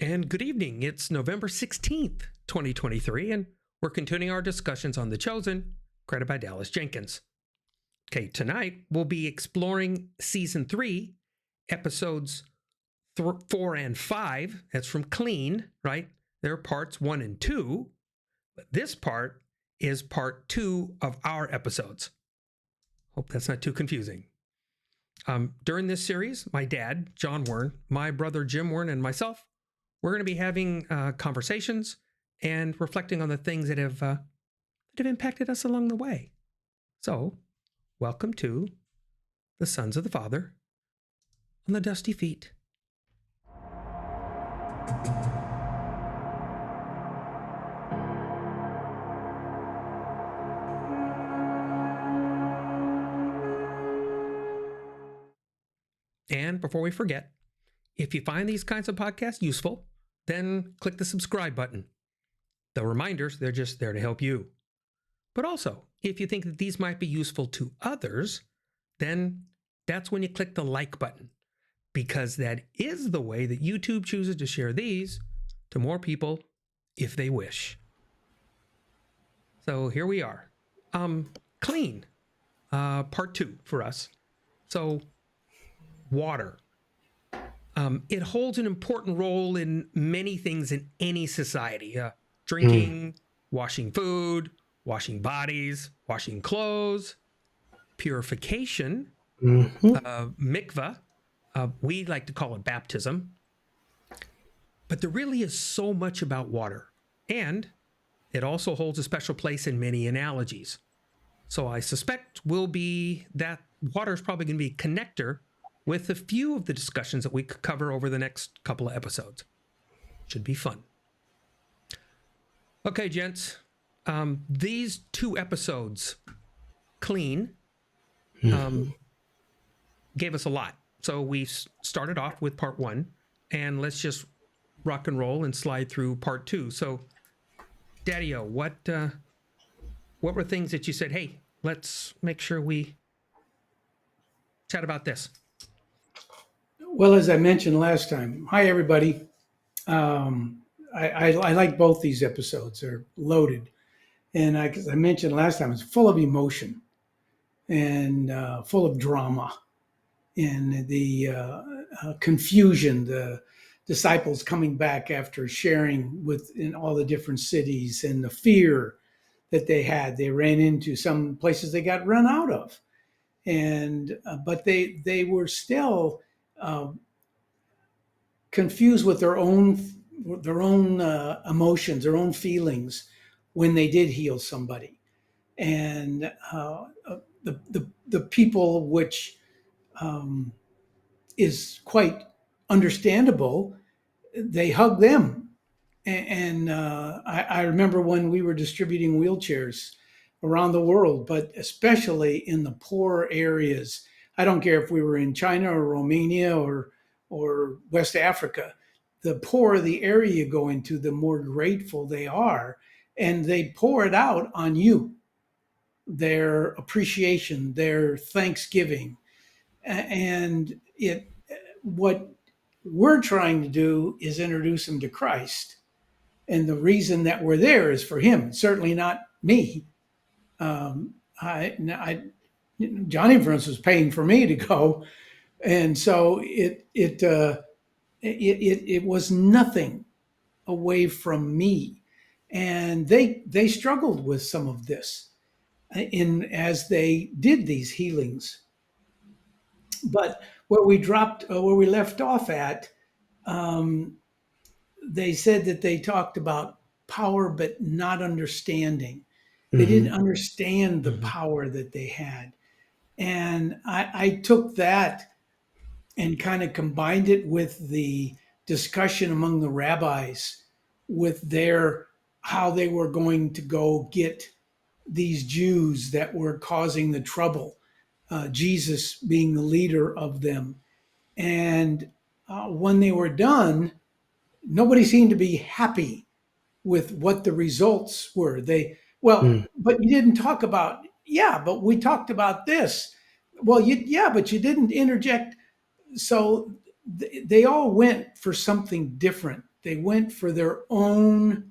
and good evening. It's November 16th, 2023, and we're continuing our discussions on The Chosen, created by Dallas Jenkins. Okay, tonight we'll be exploring Season 3, Episodes 4 and 5. That's from Clean, right? They're parts 1 and 2, but this part is part 2 of our episodes. Hope that's not too confusing. During this series, my dad, John Wern, my brother Jim Wern, and myself, we're going to be having conversations and reflecting on the things that have impacted us along the way. So, welcome to the Sons of the Father on the Dusty Feet. And before we forget, if you find these kinds of podcasts useful, then click the subscribe button. The reminders, they're just there to help you. But also, if you think that these might be useful to others, then that's when you click the like button, because that is the way that YouTube chooses to share these to more people if they wish. So here we are. Clean, part 2 for us. So water. It holds an important role in many things in any society. Drinking, washing food, washing bodies, washing clothes, purification, mikvah. We like to call it baptism. But there really is so much about water. And it also holds a special place in many analogies. So I suspect that water is probably going to be a connector with a few of the discussions that we could cover over the next couple of episodes. Should be fun. Okay, gents. These 2 episodes, Clean, gave us a lot. So we started off with part 1, and let's just rock and roll and slide through part 2. So, Daddy-O, what were things that you said, hey, let's make sure we chat about this? Well, as I mentioned last time, hi, everybody. I like both these episodes. They're loaded. And as I mentioned last time, it's full of emotion and full of drama and the confusion, the disciples coming back after sharing in all the different cities, and the fear that they had. They ran into some places they got run out of. And but they were still confused with their own emotions, their own feelings when they did heal somebody, and the people, which is quite understandable, they hug them. And I remember when we were distributing wheelchairs around the world, but especially in the poor areas. I don't care if we were in China or Romania or West Africa. The poorer the area you go into, the more grateful they are. And they pour it out on you, their appreciation, their thanksgiving. And what we're trying to do is introduce them to Christ. And the reason that we're there is for him, certainly not me. Johnny, for instance, was paying for me to go. And so it was nothing away from me. And they struggled with some of this as they did these healings. But where we left off at, they said that they talked about power, but not understanding. They didn't understand the power that they had. And I took that and kind of combined it with the discussion among the rabbis with how they were going to go get these Jews that were causing the trouble, Jesus being the leader of them. And when they were done, nobody seemed to be happy with what the results were. But you didn't talk about, but we talked about this. Well, but you didn't interject. So they all went for something different They went for their own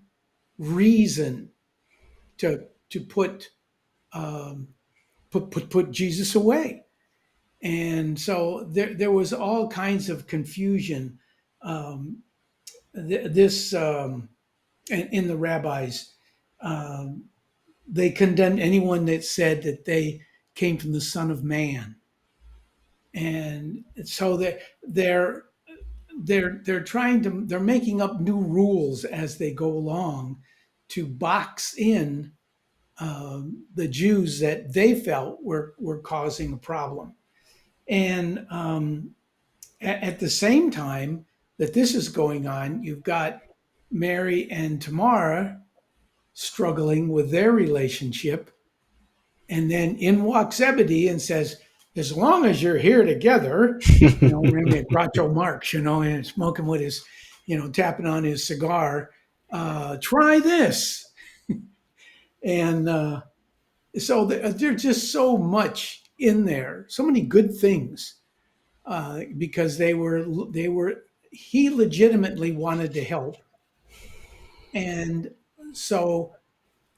reason to put put Jesus away. And so there was all kinds of confusion. Um, this in the rabbis, um, they condemned anyone that said that they came from the Son of Man, and so they're trying to they're making up new rules as they go along to box in the Jews that they felt were causing a problem. And at the same time that this is going on, you've got Mary and Tamara struggling with their relationship. And then in walks Zebedee and says, as long as you're here together, remember Groucho Marx, and smoking with his, tapping on his cigar, try this. And so there's just so much in there, so many good things, because he legitimately wanted to help. And so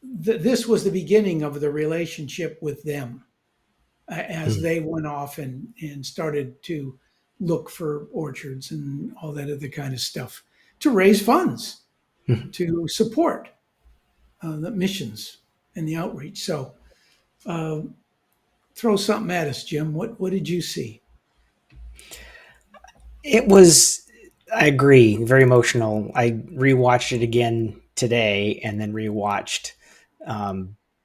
this was the beginning of the relationship with them as they went off and started to look for orchards and all that other kind of stuff to raise funds to support the missions and the outreach. So throw something at us, Jim. What did you see? It was, I agree, very emotional. I rewatched it again today and then rewatched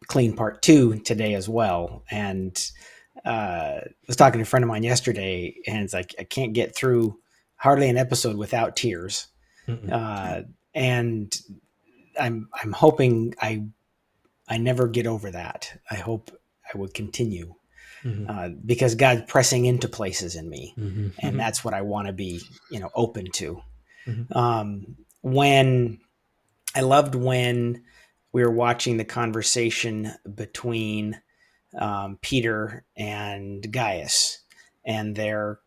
Clean Part 2 today as well. And I was talking to a friend of mine yesterday, and it's like I can't get through hardly an episode without tears. And I'm hoping I never get over that. I hope I would continue. Because God's pressing into places in me, and that's what I want to be, open to. When I loved when we were watching the conversation between Peter and Gaius, and their,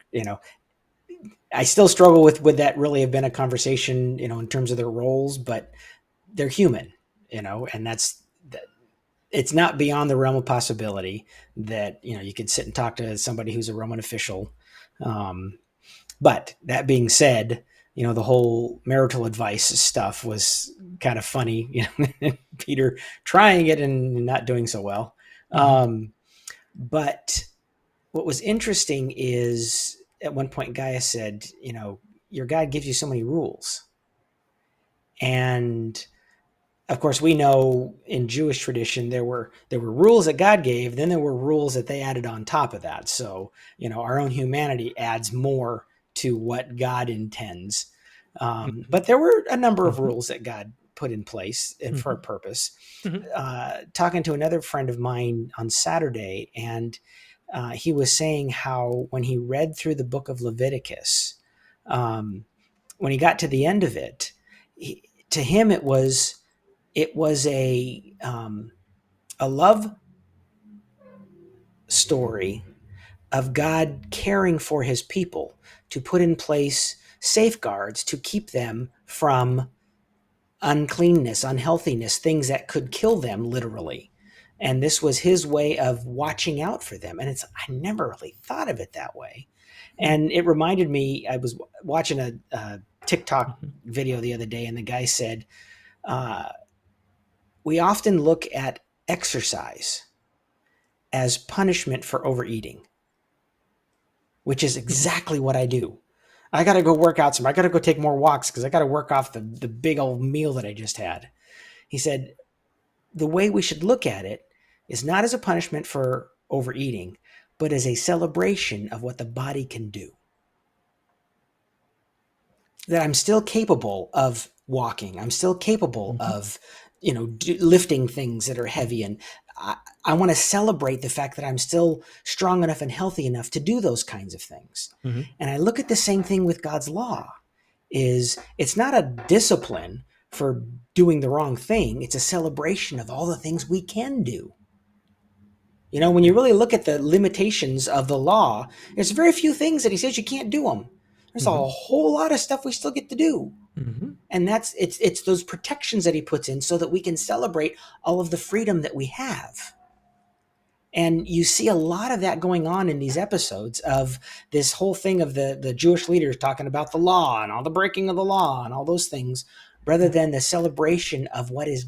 I still struggle with would that really have been a conversation, in terms of their roles, but they're human, and that's. It's not beyond the realm of possibility that, you could sit and talk to somebody who's a Roman official. But that being said, the whole marital advice stuff was kind of funny, Peter trying it and not doing so well. But what was interesting is at one point Gaius said, your God gives you so many rules. And of course, we know in Jewish tradition there were rules that God gave, then there were rules that they added on top of that. So, our own humanity adds more to what God intends. But there were a number of rules that God put in place and for a purpose. Talking to another friend of mine on Saturday, and he was saying how when he read through the book of Leviticus, when he got to the end of it, to him it was a love story of God caring for his people to put in place safeguards to keep them from uncleanness, unhealthiness, things that could kill them literally. And this was his way of watching out for them. And I never really thought of it that way. And it reminded me, I was watching a TikTok video the other day, and the guy said, we often look at exercise as punishment for overeating, which is exactly what I do. I got to go work out some. I got to go take more walks because I got to work off the big old meal that I just had. He said, the way we should look at it is not as a punishment for overeating, but as a celebration of what the body can do. That I'm still capable of walking. I'm still capable of, lifting things that are heavy. And I want to celebrate the fact that I'm still strong enough and healthy enough to do those kinds of things. And I look at the same thing with God's law. It's not a discipline for doing the wrong thing. It's a celebration of all the things we can do. When you really look at the limitations of the law, there's very few things that he says you can't do them. There's a whole lot of stuff we still get to do. And And it's those protections that he puts in so that we can celebrate all of the freedom that we have. And you see a lot of that going on in these episodes of this whole thing of the Jewish leaders talking about the law and all the breaking of the law and all those things, rather than the celebration of what is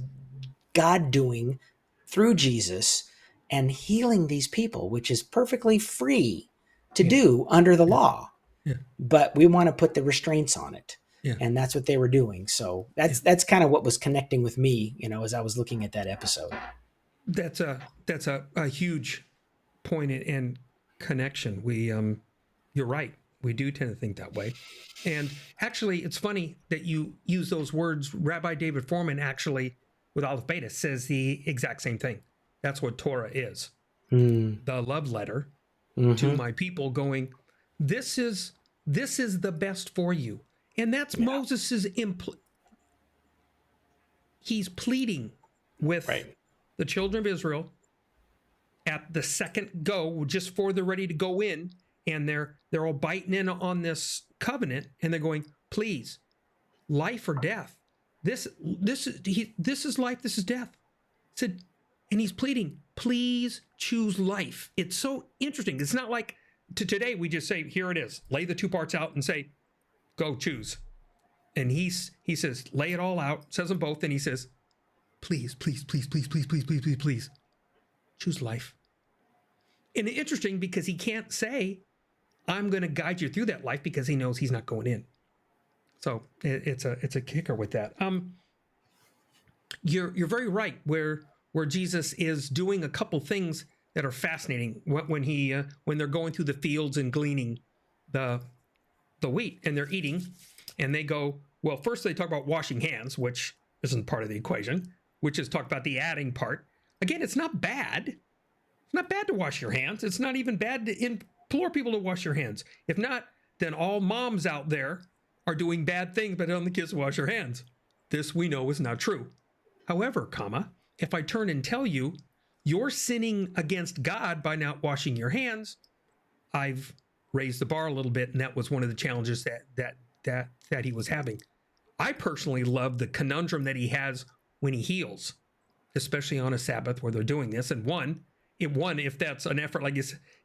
God doing through Jesus and healing these people, which is perfectly free to do under the law. Yeah. But we want to put the restraints on it. Yeah. And that's what they were doing. So that's kind of what was connecting with me, as I was looking at that episode. That's a huge point and connection. You're right. We do tend to think that way. And actually, it's funny that you use those words. Rabbi David Foreman actually, with Aleph Beta, says the exact same thing. That's what Torah is. The love letter to my people going, this is the best for you. And that's Moses's he's pleading with the children of Israel at the second go, just before they're ready to go in, and they're all biting in on this covenant, and they're going, please, life or death. This is life, this is death. Said, and he's pleading, please choose life. It's so interesting. It's not like today we just say, here it is, lay the two parts out and say, go choose. And he says, lay it all out, says them both, and he says, please, please, please, please, please, please, please, please, please, choose life. And it's interesting because he can't say, I'm going to guide you through that life, because he knows he's not going in. So it's a kicker with that. You're very right where Jesus is doing a couple things that are fascinating when they're going through the fields and gleaning the wheat, and they're eating, and they go, well, first they talk about washing hands, which isn't part of the equation, which is talk about the adding part. Again, it's not bad. It's not bad to wash your hands. It's not even bad to implore people to wash your hands. If not, then all moms out there are doing bad things by telling the kids to wash their hands. This we know is not true. However, if I turn and tell you you're sinning against God by not washing your hands, I've raised the bar a little bit, and that was one of the challenges that he was having. I personally love the conundrum that he has when he heals, especially on a Sabbath where they're doing this. And one, if that's an effort, like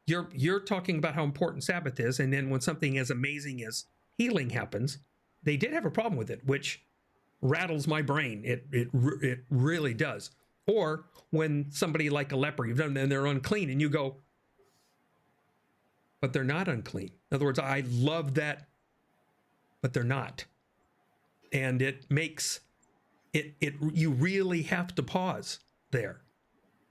you're talking about how important Sabbath is, and then when something as amazing as healing happens, they did have a problem with it, which rattles my brain. It really does. Or when somebody like a leper, you've done, and they're unclean, and you go, but they're not unclean. In other words, I love that, but they're not. And it makes you really have to pause there.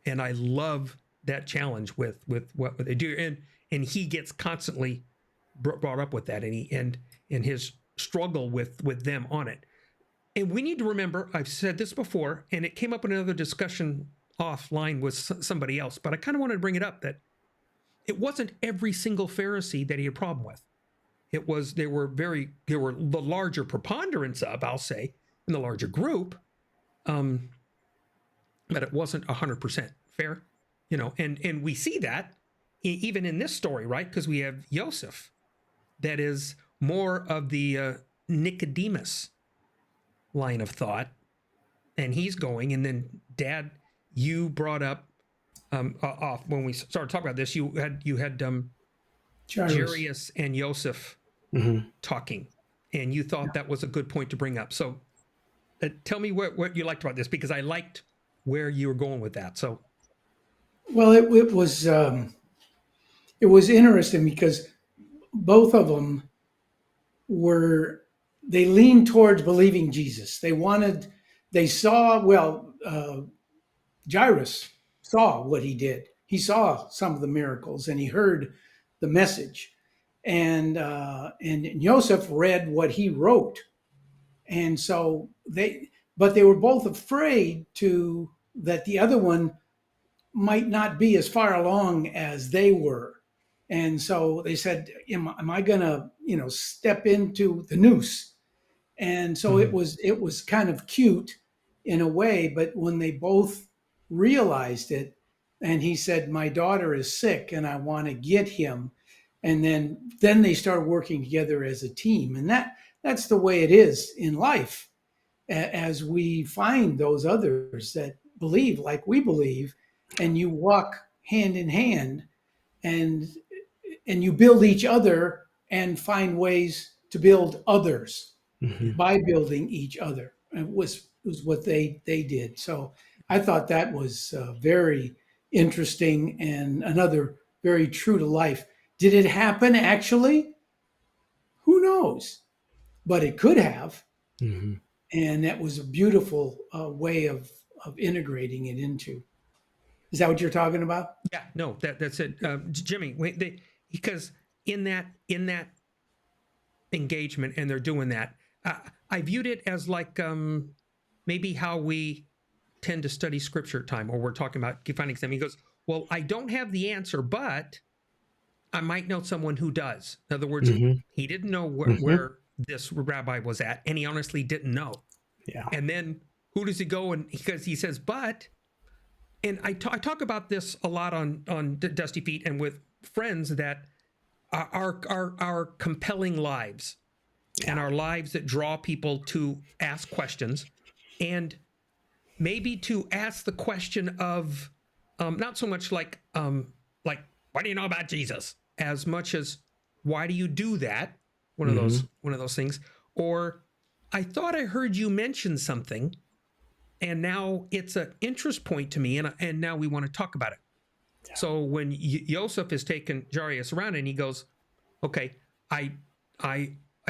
And I love that challenge with what they do. And he gets constantly brought up with that, and his struggle with them on it. And we need to remember, I've said this before, and it came up in another discussion offline with somebody else, but I kind of wanted to bring it up, that it wasn't every single Pharisee that he had a problem with. There were the larger preponderance of, I'll say, in the larger group, but it wasn't 100% fair, and we see that even in this story, right? Because we have Joseph, that is more of the Nicodemus line of thought, and he's going, and then Dad, you brought up off when we started talking about this, you had Jairus and Joseph talking, and you thought that was a good point to bring up. So tell me what you liked about this, because I liked where you were going with that. So, well, it was interesting because both of them they leaned towards believing Jesus. Jairus saw what he did. He saw some of the miracles, and he heard the message. And Joseph read what he wrote. And so they were both afraid that the other one might not be as far along as they were. And so they said, am I going to, step into the noose? And so it was kind of cute in a way, but when they both realized it, and he said, my daughter is sick and I want to get him. And then they started working together as a team. And that's the way it is in life. as we find those others that believe like we believe, and you walk hand in hand, and you build each other and find ways to build others by building each other. It was what they did. So I thought that was very interesting and another very true to life. Did it happen actually? Who knows? But it could have. Mm-hmm. And that was a beautiful way of integrating it into. Is that what you're talking about? Yeah, no, that's it, Jimmy. Because in that engagement, and they're doing that, I viewed it as like maybe how we tend to study scripture time, or we're talking about finding something. He goes, "Well, I don't have the answer, but I might know someone who does." In other words, he didn't know where this rabbi was at, and he honestly didn't know. Yeah. And then who does he go? And because he says, "But," and I talk about this a lot on Dusty Feet and with friends, that our compelling lives and our lives that draw people to ask questions, and maybe to ask the question of not so much like what do you know about Jesus, as much as why do you do that? One of those things. Or I thought I heard you mention something, and now it's an interest point to me, and now we want to talk about it. Yeah. So when Yosef is taking Jarius around, and he goes, "Okay, I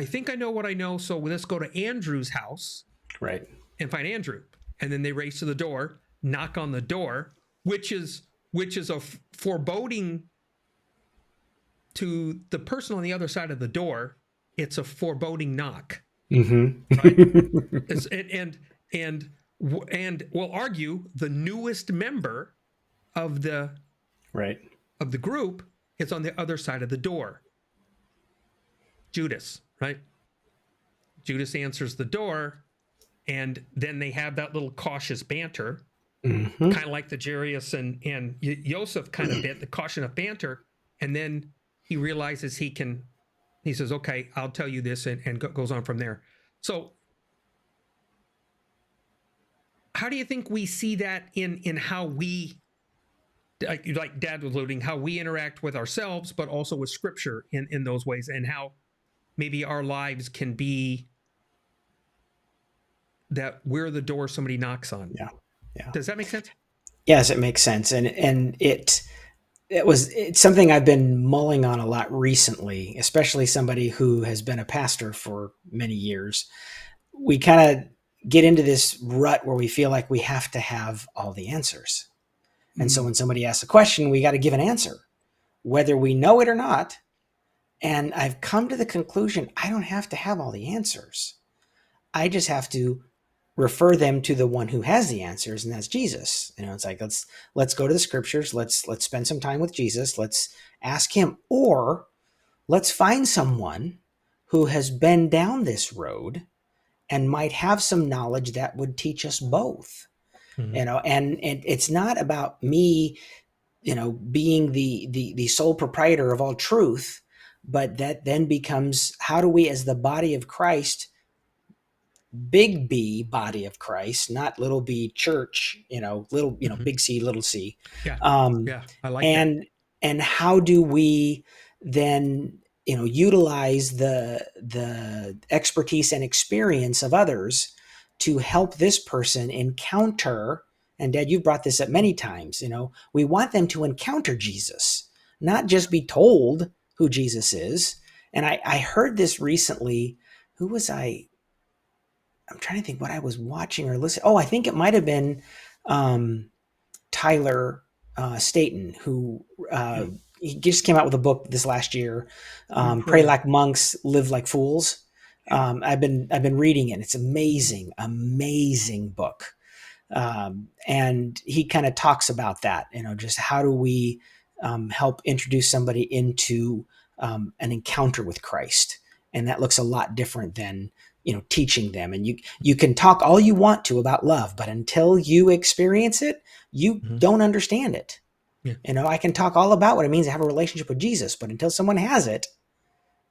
think I know what I know, so let's go to Andrew's house, right, and find Andrew." And then they race to the door, knock on the door, which is a foreboding to the person on the other side of the door. It's a foreboding knock, right? and we'll argue the newest member of the group is on the other side of the door. Judas, right? Judas answers the door, and then they have that little cautious banter, kind of like the Jarius and Yosef kind of bit, the caution of banter, and then he realizes he says, "Okay, I'll tell you this," and goes on from there. So how do you think we see that in how we, like Dad was alluding, how we interact with ourselves, but also with Scripture in those ways, and how maybe our lives can be that we're the door somebody knocks on? Yeah. Does that make sense? Yes, it makes sense. And it's something I've been mulling on a lot recently, especially somebody who has been a pastor for many years. We kind of get into this rut where we feel like we have to have all the answers. And so when somebody asks a question, we got to give an answer, whether we know it or not. And I've come to the conclusion, I don't have to have all the answers. I just have to refer them to the one who has the answers, and that's Jesus. It's like, let's go to the scriptures. Let's spend some time with Jesus. Let's ask him, or let's find someone who has been down this road and might have some knowledge that would teach us both. And it's not about me, being the sole proprietor of all truth, but that then becomes, how do we, as the body of Christ, big B body of Christ, not little b church, little, big C, little c. Yeah. I like that. And how do we then, utilize the expertise and experience of others to help this person encounter, and Dad, you've brought this up many times, we want them to encounter Jesus, not just be told who Jesus is. And I heard this recently. Who was I'm trying to think what I was watching or listening. Oh, I think it might have been Tyler Staton, who he just came out with a book this last year, Pray Like Monks, Live Like Fools. I've been reading it. It's amazing book. And he kind of talks about that, just how do we help introduce somebody into an encounter with Christ. And that looks a lot different than, teaching them. And you can talk all you want to about love, but until you experience it, you don't understand it. Yeah. I can talk all about what it means to have a relationship with Jesus, but until someone has it,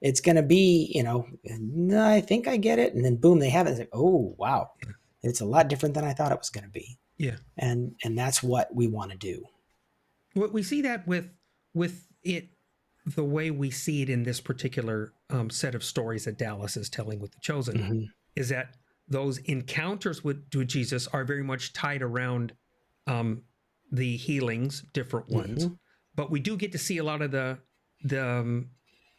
it's going to be, "No, I think I get it." And then boom, they have it. It's like, oh, wow. It's a lot different than I thought it was going to be. Yeah. And that's what we want to do. We see that with it, the way we see it in this particular set of stories that Dallas is telling with the Chosen, Mm-hmm. is that those encounters with Jesus are very much tied around the healings, different ones, Mm-hmm. but we do get to see a lot of the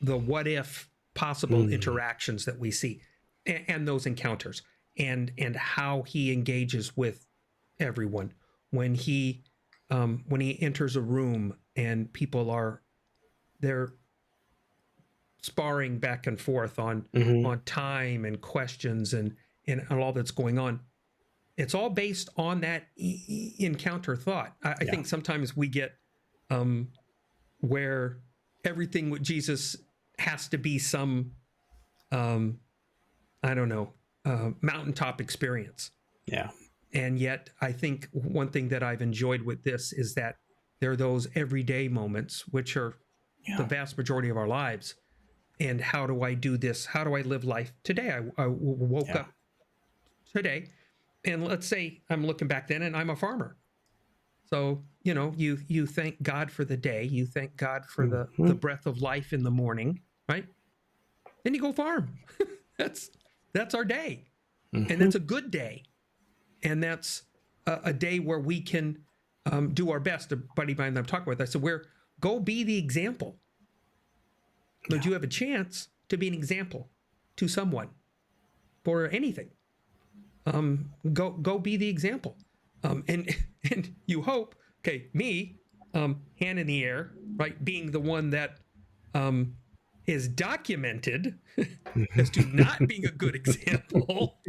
what if possible interactions that we see, and those encounters, and how he engages with everyone when he enters a room and people they're sparring back and forth on time and questions and all that's going on. It's all based on that encounter thought. I think sometimes we get where everything with Jesus has to be some I don't know, mountaintop experience. Yeah. And yet I think one thing that I've enjoyed with this is that there are those everyday moments, which are the vast majority of our lives. And how do I do this? How do I live life today? I woke up today, and let's say I'm looking back then and I'm a farmer. So, you thank God for the day. You thank God for the breath of life in the morning, right? Then you go farm. That's our day. And that's a good day. And that's a day where we can do our best. A buddy of mine that I'm talking with, I said, go be the example. But you have a chance to be an example to someone for anything. Go be the example. And you hope, me, hand in the air, right, being the one that is documented as to not being a good example.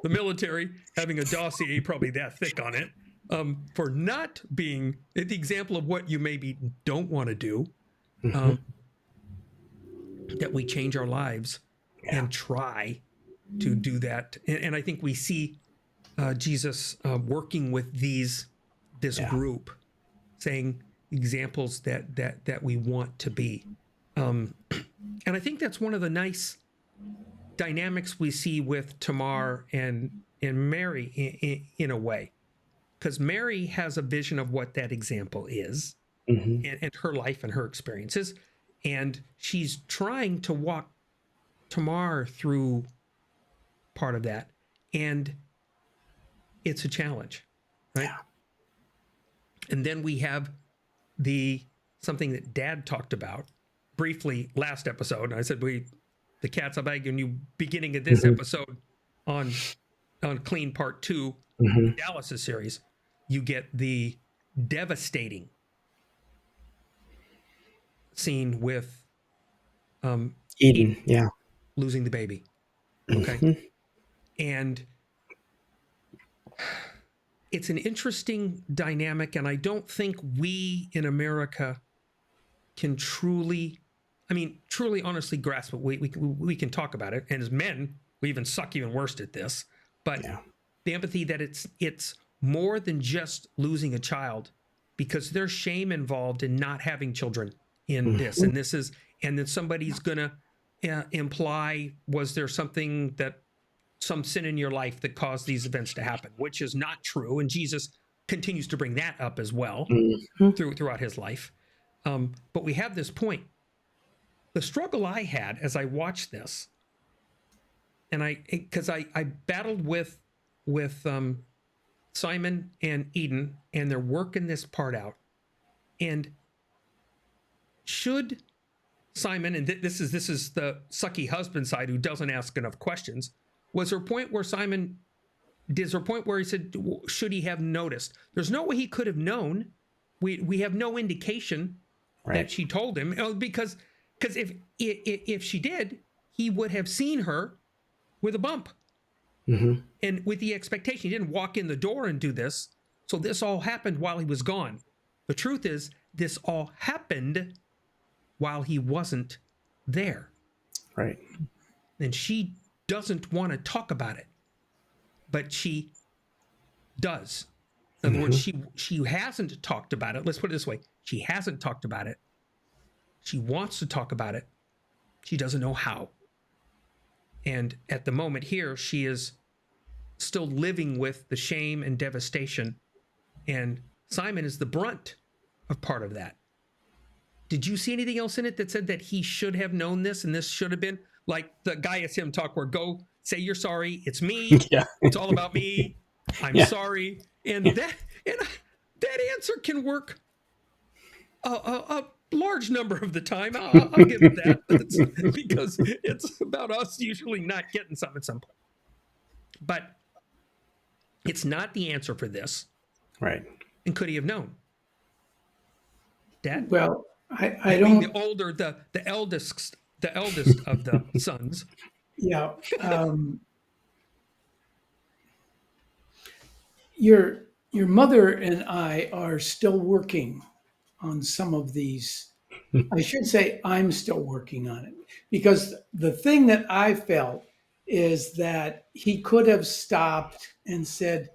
The military having a dossier probably that thick on it, for not being the example of what you maybe don't want to do. That we change our lives and try to do that. And I think we see Jesus working with this group, saying examples that we want to be. And I think that's one of the nice dynamics we see with Tamar and Mary in a way, because Mary has a vision of what that example is, and her life and her experiences. And she's trying to walk Tamar through part of that. And it's a challenge, right? Yeah. And then we have something that Dad talked about briefly last episode. And I said, the cat's up egg, and you beginning of this episode on Clean Part 2, Dallas's series, you get the devastating scene with Eden, losing the baby. Okay. And it's an interesting dynamic, and I don't think we in America can truly honestly grasp it. We can talk about it, and as men, we even suck even worse at this. But the empathy that it's more than just losing a child, because there's shame involved in not having children in this, and then somebody's gonna imply, was there some sin in your life that caused these events to happen, which is not true. And Jesus continues to bring that up as well throughout his life. But we have this point. The struggle I had as I watched this, and because I battled with Simon and Eden, and they're working this part out. And should Simon, and this is the sucky husband side who doesn't ask enough questions, was there a point where he said, should he have noticed? There's no way he could have known. We have no indication that she told him, because if she did, he would have seen her with a bump. And with the expectation, he didn't walk in the door and do this. So this all happened while he was gone. The truth is, this all happened while he wasn't there. Right. And she doesn't want to talk about it, but she does. In other words, she hasn't talked about it. Let's put it this way. She hasn't talked about it. She wants to talk about it, She doesn't know how. And at the moment here, she is still living with the shame and devastation. And Simon is the brunt of part of that. Did you see anything else in it that said that he should have known this and this should have been like the Gaius hymn talk where go say you're sorry, it's me, Yeah. it's all about me, I'm sorry. And that answer can work a large number of the time. I'll give it that. Because it's about us usually not getting something at some point. But it's not the answer for this. Right. And could he have known? Dad? Well, I mean, don't. the eldest of the sons. Yeah. Your mother and I are still working on some of these. I should say I'm still working on it, because the thing that I felt is that he could have stopped and said,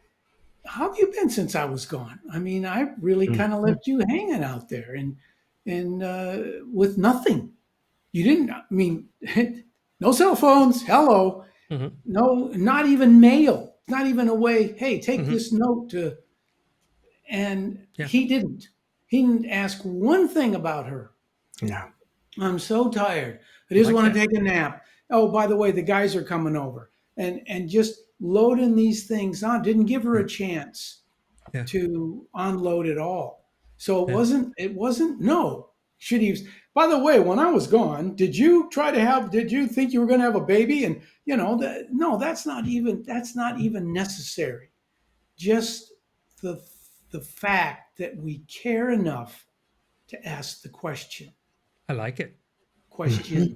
"How have you been since I was gone? I mean, I really kind of left you hanging out there and with nothing. You didn't. I mean, no cell phones. Hello, no, not even mail. Not even a way. Hey, take this note to." And he didn't. He didn't ask one thing about her. Yeah. I'm so tired. I just want to take a nap. Oh, by the way, the guys are coming over. And just loading these things on. Didn't give her a chance to unload it all. So it wasn't, no. Should he, by the way, when I was gone, did you think you were going to have a baby? And, no, that's not even necessary. Just the fact that we care enough to ask the question. I like it. Questions.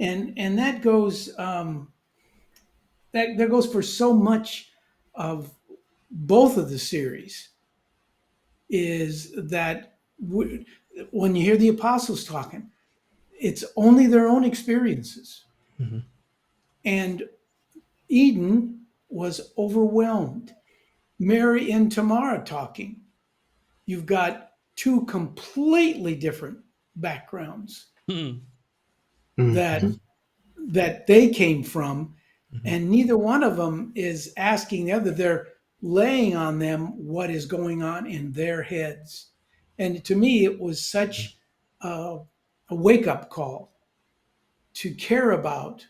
And that goes that goes for so much of both of the series, is that when you hear the apostles talking, it's only their own experiences. And Eden was overwhelmed. Mary and Tamara talking. You've got two completely different backgrounds that they came from, and neither one of them is asking the other. They're laying on them what is going on in their heads. And to me, it was such a wake-up call to care about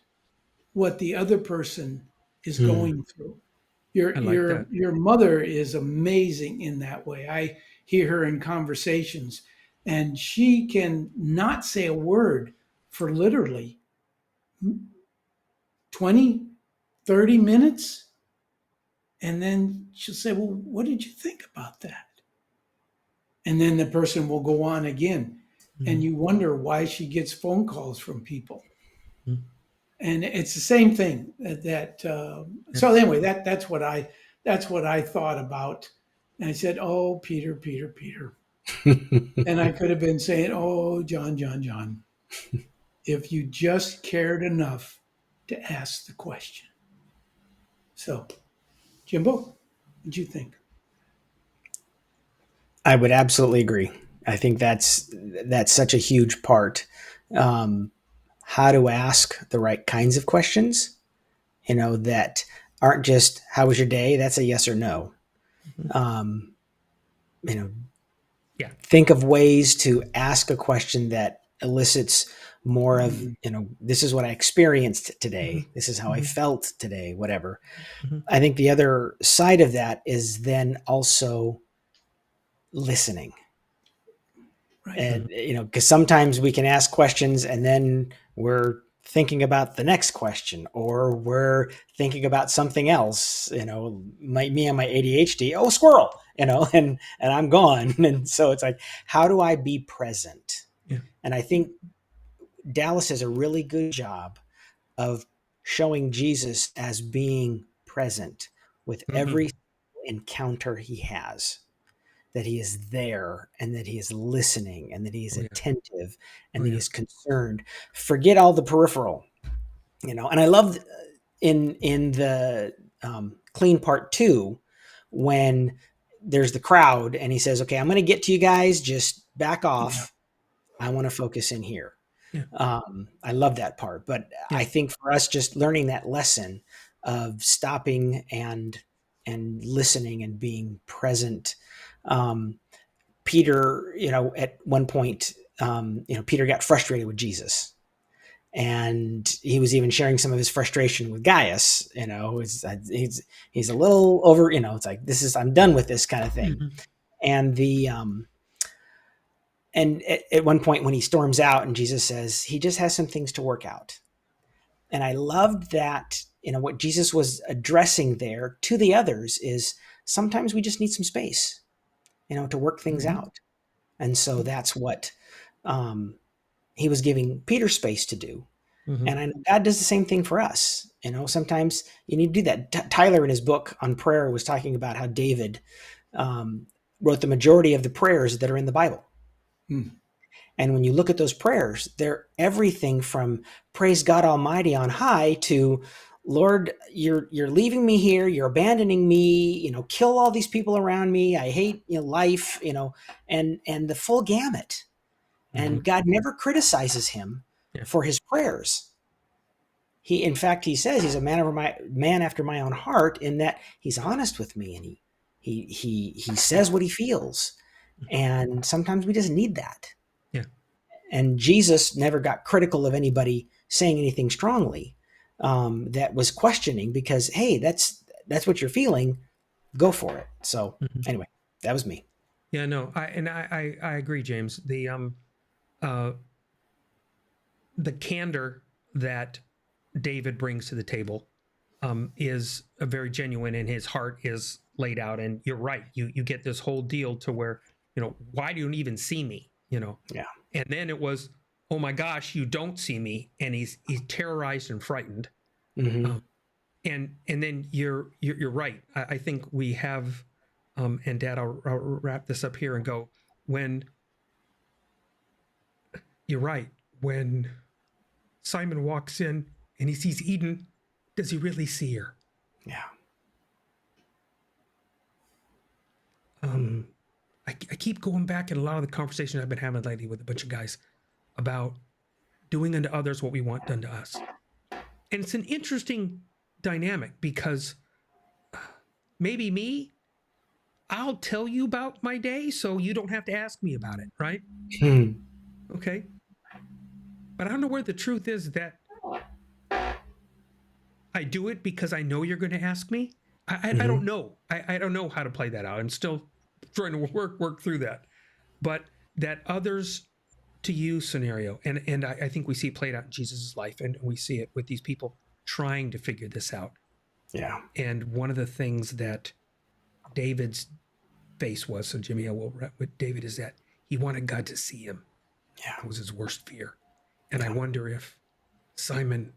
what the other person is going through. Your mother is amazing in that way. I hear her in conversations, and she can not say a word for literally 20, 30 minutes. And then she'll say, "Well, what did you think about that?" And then the person will go on again. And you wonder why she gets phone calls from people. And it's the same thing so anyway, that's what I thought about. And I said, "Oh, Peter." And I could have been saying, "Oh, John, if you just cared enough to ask the question." So, Jimbo, what'd you think? I would absolutely agree. I think that's such a huge part. How to ask the right kinds of questions, that aren't just "How was your day?" That's a yes or no. Think of ways to ask a question that elicits more of, this is what I experienced today. This is how I felt today, whatever. I think the other side of that is then also listening. Right. And, because sometimes we can ask questions and then we're thinking about the next question, or we're thinking about something else, me and my ADHD, oh, squirrel, and I'm gone. And so it's like, how do I be present? Yeah. And I think Dallas does a really good job of showing Jesus as being present with every encounter he has. That he is there, and that he is listening, and that he is attentive, and that he is concerned. Forget all the peripheral, And I loved in the Clean Part 2 when there's the crowd, and he says, "Okay, I'm going to get to you guys. Just back off. I want to focus in here." Yeah. I love that part. But Yeah. I think for us, just learning that lesson of stopping and listening and being present. Peter, at one point, Peter got frustrated with Jesus, and he was even sharing some of his frustration with Gaius. He's a little over. It's like, I'm done with this kind of thing. Mhm. And at one point when he storms out, and Jesus says he just has some things to work out. And I loved that. What Jesus was addressing there to the others is sometimes we just need some space, to work things Mhm. out. And so that's what he was giving Peter space to do. Mhm. And I know God does the same thing for us. Sometimes you need to do that. Tyler, in his book on prayer, was talking about how David wrote the majority of the prayers that are in the Bible. Hmm. And when you look at those prayers, they're everything from praise God Almighty on high to, Lord, you're leaving me here, you're abandoning me, kill all these people around me, I hate life, and the full gamut. And Mhm. God never criticizes him Yeah. for his prayers. In fact, he says he's a man after my own heart, in that he's honest with me, and he says what he feels. And sometimes we just need that. Yeah. And Jesus never got critical of anybody saying anything strongly that was questioning, because, hey, that's what you're feeling. Go for it. So Mhm. anyway, that was me. Yeah, no, I agree, James. Uh, the candor that David brings to the table is a very genuine, and his heart is laid out. And you're right. You get this whole deal to where, why do you even see me? Yeah. And then it was, oh my gosh, you don't see me, and he's terrorized and frightened. Mm-hmm. And then you're right. I think we have, and Dad, I'll wrap this up here and go, when you're right, when Simon walks in and he sees Eden, does he really see her? Yeah. I keep going back in a lot of the conversations I've been having lately with a bunch of guys about doing unto others what we want done to us. And it's an interesting dynamic, because maybe me, I'll tell you about my day so you don't have to ask me about it, right? Hmm. Okay. But I don't know where the truth is that I do it because I know you're going to ask me. I Mm-hmm. don't know. I don't know how to play that out. I'm still trying to work through that. But that others to you scenario, and I think we see it played out in Jesus' life, and we see it with these people trying to figure this out. Yeah. And one of the things that David's face was, so Jimmy, I will wrap with David, is that he wanted God to see him. Yeah. That was his worst fear. And I Yeah. wonder if Simon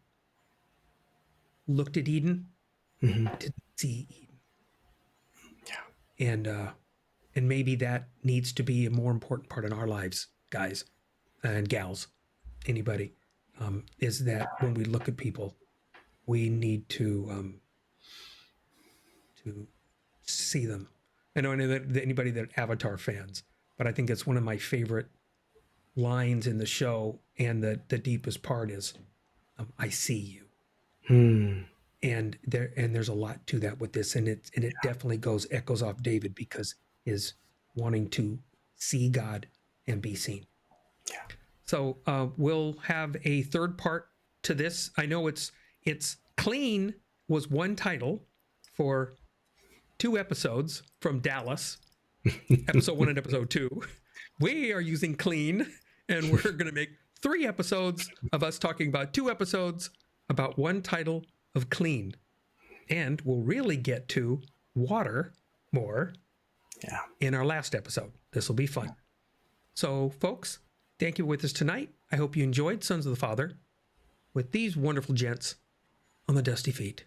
looked at Eden, Mm-hmm. but didn't see Eden. Yeah. And maybe that needs to be a more important part in our lives, guys and gals, anybody, is that when we look at people, we need to see them. I know that anybody that Avatar fans, but I think it's one of my favorite lines in the show, and the deepest part is, "I see you." Hmm. And there's a lot to that with this, and it definitely echoes off David, because his wanting to see God and be seen. Yeah. So we'll have a third part to this. I know it's clean was one title for 2 episodes from Dallas, episode 1 and episode 2. We are using clean, and we're going to make 3 episodes of us talking about 2 episodes about one title of clean. And we'll really get to water more in our last episode. This will be fun. So, folks, thank you with us tonight. I hope you enjoyed Sons of the Father with these wonderful gents on the Dusty Feet.